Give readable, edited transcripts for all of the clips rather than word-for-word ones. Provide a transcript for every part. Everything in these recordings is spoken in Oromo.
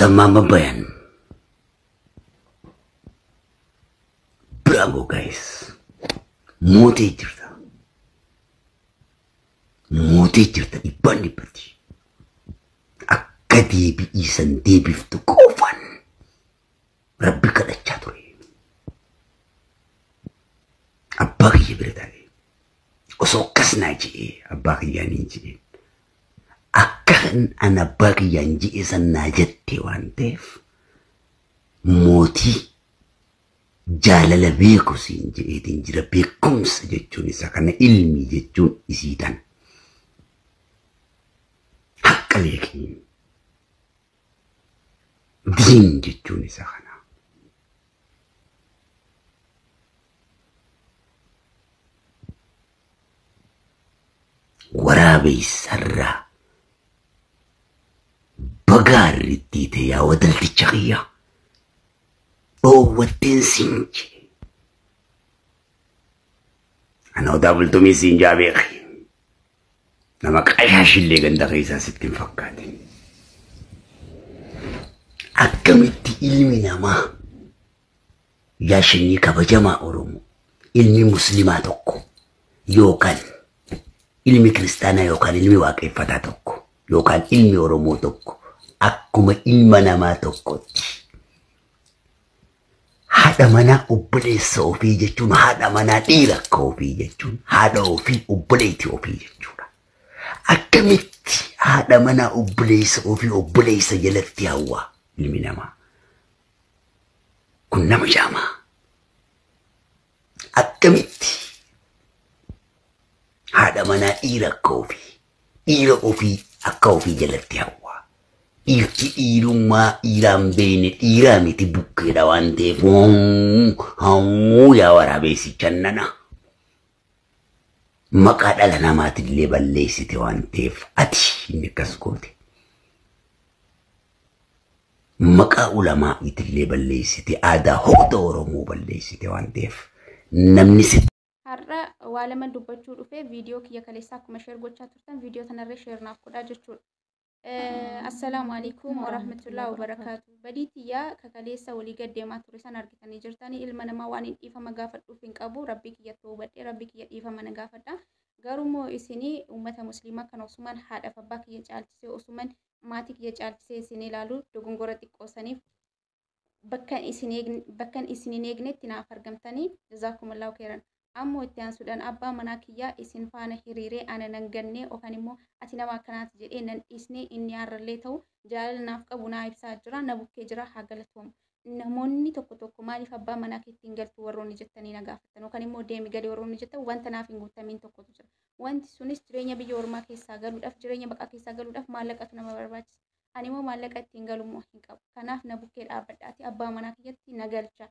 Mama Bayan. Bravo guys. Mootii jirta. Mootii jirta dhibban dhibbatti. Akka deebi'ii san deebiftu qofan Rabbi kadhachaa ture. Abbaa kiyya bira taa'ee osoo akkas naa jedhee abbaa kiyyaanii jedhee akkan an abbaa kiyyaan jedhee san naa jette waan ta'eef mootii jaalala beeku siin jedheetiin jira. Beekumsa jechuun isa kana ilmi jechuun isiidhaan haqqa beekin diin jechuun isa kana. Waraabessarraa bagaarritti ta'e yaa wadalticha kiyyaa dhoowwatteen siin jedhe. Ana odaa bultumii siin jaa beeki. Nama qayaashillee ganda keessaa sitti hin fakkaatin. Akkamitti ilmi namaa yaa shanyii kabajamaa Oromoo ilmi muslimaa tokko yookaan ilmi kiristaanaa yookaan ilmi waaqeffataa tokko yookaan ilmi Oromoo tokko akkuma ilma namaa tokkotti haadha manaa obboleessa ofii jechuun haadha manaa dhiira akka ofii jechuun haadha ofii obboleetti ofii jechuudha. Akkamitti haadha manaa obboleessa jalatti hawwaa ilmi namaa kun nama jaamaa. Akkamitti haadha manaa dhiira ofii akka ofii jalatti hawwaa. Dhiirti dhiirummaa dhiiraan beene dhiiraa miti bukkeedha waan ta'eef yaa waraabessichan nana. Maqaa dhala namaatillee balleessite waan ta'eef ati inni akkas goote. Maqaa ulamaa itillee balleessite aadaa hooda Oromoo balleessite waan ta'eef namni si har'a waa lama dubbachuu dhufe viidiyoo kiyya kaleessaa akkuma sheer gochaa turtan viidiyoo tanarra sheer naaf godhaa jechuudha. Assalamu alaikum warahmatullahi wabarakatuh. Baditiyyaa kakaleessa walii gaddeemaa ture san argitanii jirtanii ilma namaa waan hin dhiifama gaafadhuuf hin qabu rabbi kiyyatti hubadhe rabbi kiyya dhiifama na gaafadha. Garumoo isinii uummata musliimaa kan osumaan haadhaaf abbaa kiyya caalchisee osumaan maatii kiyya caalchisee isin ilaalu dogongora xiqqoosaniif bakkan isin hin eegnetti naaf argamtanii jazaakumullahu khairan. Ammoo itti aansuudhaan abbaa manaa kiyyaa isin faana hiriiree ana nan gannee yookaan immoo ati nama akkanaati jedhee nan dhiisnee inni har'allee ta'u jaalala naaf qabu naa ibsaa jira na bukkee jira haa galatoomu. Namoonni tokko maaliif abbaa manaa keetti hin galtu warroonni jettanii na gaafatan yookaan immoo deemi galee warroonni jettan wanta naaf hin guutamiin tokkotu jira. Wanti sunis jireenya biyya ormaa keessaa galuudhaaf jireenya baqaa keessaa galuudhaaf maallaqatu nama barbaachisa. Ani immoo maallaqa ittiin galummoo hin qabu. Kanaaf na bukkee dhaabbadhaati abbaa manaa kiyyatti na galcha.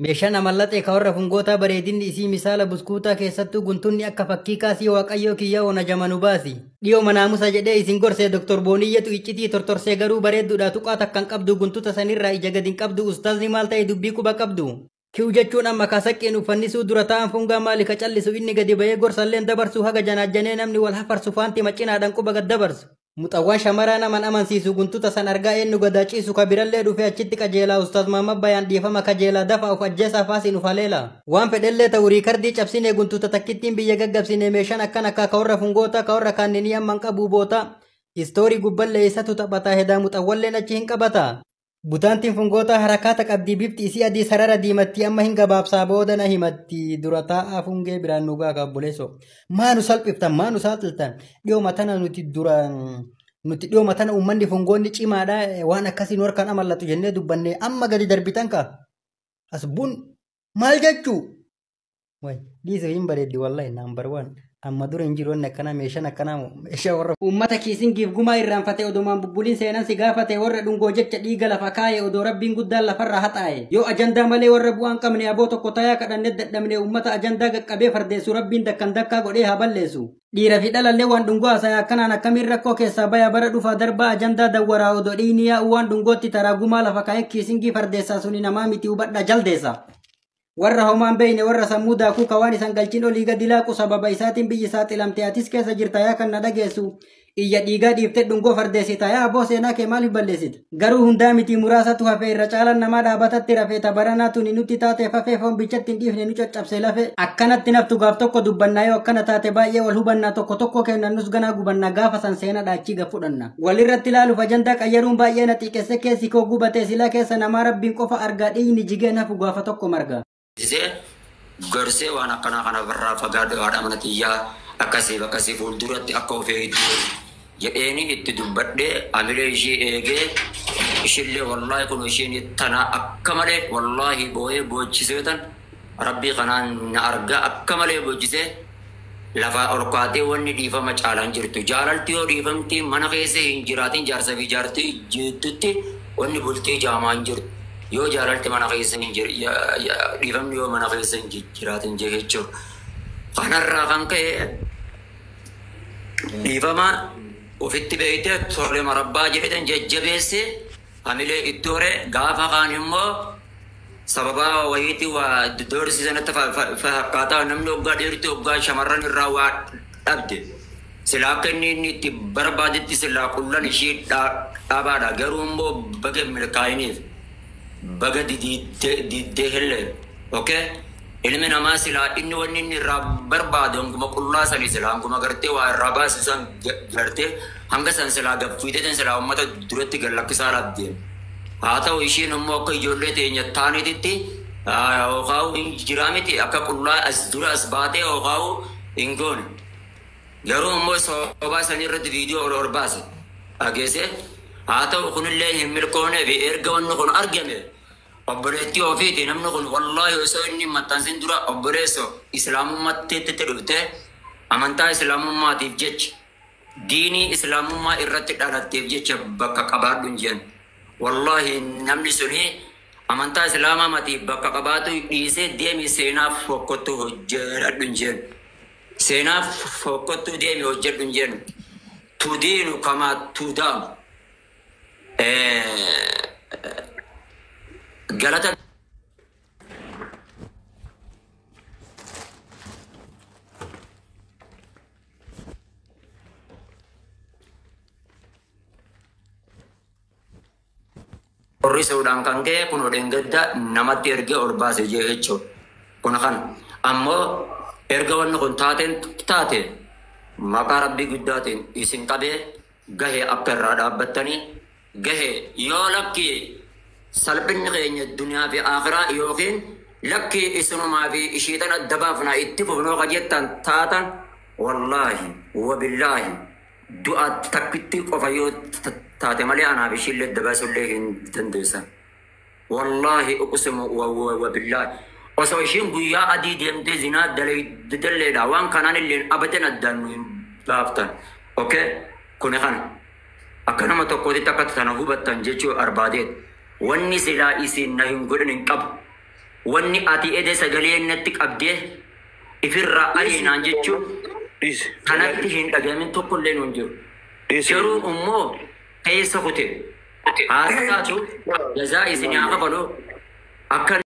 Meeshaan amallatee ka warra fungoota bareedinni isii misaala buskuutaa keessattuu guntunni akka fakkii kaasii waaqayyoo kiyyaa ona jamanu baasi. Dhiyoo manaamusa jedhee isin gorsee Dr. Booniyyatu iccitii tortorsee garuu bareedduudha tuqaa takkan qabdu guntuta sanirraa ija gadin qabdu ustaazni maal ta'e dubbii quba qabdu. Kiu jechuun amma kaasaqqeen uffannisuu dura ta'an fungaa maali ka callisu inni gadi bahee gorsalleen dabarsu haga janaajjanee namni wal hafarsu faanti macinaadhaan quba gad dabarsu. Muxawwan shamaraa naman amansiisu guntuta san argaa eenyu gadaaciisu ka birallee dhufee achitti qajeelaa ustaaz Maamad Bayaan dhiifama kajeelaa dafa of ajjeesaa faasiin ufaleela. Waan fedhellee ta'u riikardii cabsinee guntuta takkittiin biyya gaggabsinee meeshaan akkan akka ka warra fungoota ka warra kaanneenii amman qabuu boota. Istoorii gubballee isatu taphataa hedaa muxawwalleen achi hin qabata. Butaantiin fungoota harakaata qabdii bifti isii adii sarara diimatti amma hin gabaabsaa booda na himatti dura taa'aa fungee biraan nugaa kabbuleeso. Maanu salphiftan maanu saaxiltan dhiyoo matana nuti dhiyoo matana uummanni fungoonni cimaadha waan akkasiin warkaan amallatu jennee dubbannee amma gadi darbitan ka asbuun maal jechuu way dhiisuu hin bareeddi wallahi number 1 amma dura hin jiroonni akkana meeshaan akkanaa meeshaa warra uummata kiisingiif gumaa irraanfatee odumaan bubbuliin seenan si gaafate warra dhungoo jecha dhiiga lafa kaa'e odoo rabbiin guddaan lafarraa haxaa'e yoo ajandaa malee warra bu'aan qabne aboo tokko tayaa kadhannee dadhabne uummata ajandaa qaqqabee fardeessu rabbiin dakkan dakkaa godhee haa balleessu. Dhiira fi dhalallee waan dhungoo haasa'e akkanaan akkamiin rakkoo keessaa baya bara dhufaa darbaa ajandaa dawwaraa odoo dhiini yaa'u waan dhungootti taraa gumaa lafa kaa'e kiisingii fardeessaa suni namaa miti hubadha jaldeessa. warra homaan beeyne warra sammuu daakuu kawaan isan galchin olii gadi laaqu sababa isaatiin biyyi saaxilamte atis keessa jirta yaa kan na dhageessu iyya dhiigaa dhiiftee dhungoo fardeessita yaa abboo seenaa kee maaliif balleessita garuu hundaa miti muraasatu hafee irra caalan namaa dhaabatatti rafeeta baranaa tuni nutti taate fafee foon bichatti hin dhiifne nu caccabsee lafee akkanatti naftu gaaf tokko dubbannaa yoo akkana taate baay'ee wal hubannaa tokko tokko kennannus ganaa gubannaa gaafa san seena dhaachii gafudhanna walirratti ilaaluuf ajandaa qayyaruun baay'ee na xiiqesse keessi koo gubatee silaa keessa namaa rabbiin qofa argaa dhiigni jigee nafu gaafa tokko marga. Gorsee waan akkanaa kana irraa fagaadhu haadha amanatiyyaa akkasii fuulduratti akka ofii jedheeni itti dubbadhee amilee ishee eegee ishillee wallaahi kun isheen tana akka malee wallaahi boo'ee boochisee tan rabbii kanaan na argaa akka malee boochisee lafa orkaatee wanni dhiifama caalaan jirtu jaalalti yoo dhiifamti mana keessa hin jiraatin jaarsa fi jaartii jettutti wanni bultii jaamaan jirtu. Yoo jaalalti mana keessa hin dhiifamni yoo mana keessa hin jiraatin jechuudha. Kanarraa kan ka'e dhiifama ofitti beeytee tole marabbaa jedhatan jajjabeesse hamilee itti hore gaafa kaan immoo sababa wayiitii waa doorsisanatti fakkaataa namni waggaa dheeritti waggaa shamarran irraa waa dhabde. Silaa akka inni itti barbaadetti silaa qullan ishee dhaabaadha garuu immoo baga milkaa'iniif. Baga diddee hillee okay ilmi namaa silaa inni wanni inni irraa barbaadu hanguma qullaa sanii silaa hanguma gartee waa irraa baasisan gartee hanga san silaa gaffiideetan silaa uummata duratti gallakkisaa laabdeen haa ta'u ishiin immoo akka ijoollee teenya taaniititti hooqaa'u hin jiraa miti akka qullaa as dura as baatee hooqaa'u hin goone garuu immoo soobaa sanii irratti viidiyoo ol baase dhageesse haa ta'u kunillee hin milkoonee fi erga wanni kun argame obboleettii ofiiti namni kun wallaahi osoo inni maxxansin dura obboleesso islaamummaatti dhufte amantaa islaamummaatiif jecha diinii islaamummaa irratti dhalatteef jecha bakka qabaadhu hin jeen wallaahi namni suni amantaa islaamummaatiif bakka qabaatu dhiisee deemi seenaaf fokkottu hojjedhu hin jeen seenaaf fokkottu deemi hojjedhu hin jeen tudiinu kamaa tudaamu galata Orrisuudhaan kan ka'e kun odeen gadda namatti ergee ol baase jechuudha. Kun kan ammoo erga wanni kun taate maqaa rabbii guddaatiin isin qabee gahee akka irraa dhaabbattanii gahee yoo lakki salphinni keenya duniyaa fi akhiraa yookiin lakki isinumaa fi ishiitan adda baafnaa itti fufnoo qajeettan taatan wallaahi wabillaahi du'a takkitti qofa yoo taate malee anaaf ishiillee dabasullee hin dandeessan. Wallaahi uqsimu wabillaahi osoo ishiin guyyaa adii deemtee zinaa dalleedha waan kanaan illee abadan addaan nu hin baaftan. Okay? Kuni kana. Akka nama tokkootti akka tana hubattan jechuu arbaadeet. Wanni silaa isin na hin godhan hin qabu. Wanni ati ede sagalee natti qabdee ifirraa ariinaan jechuun kanatti hin dhagamin tokkollee nun jiru. Garuu immoo keessa kute. Haa taatu jazaa isin haa qabalu akka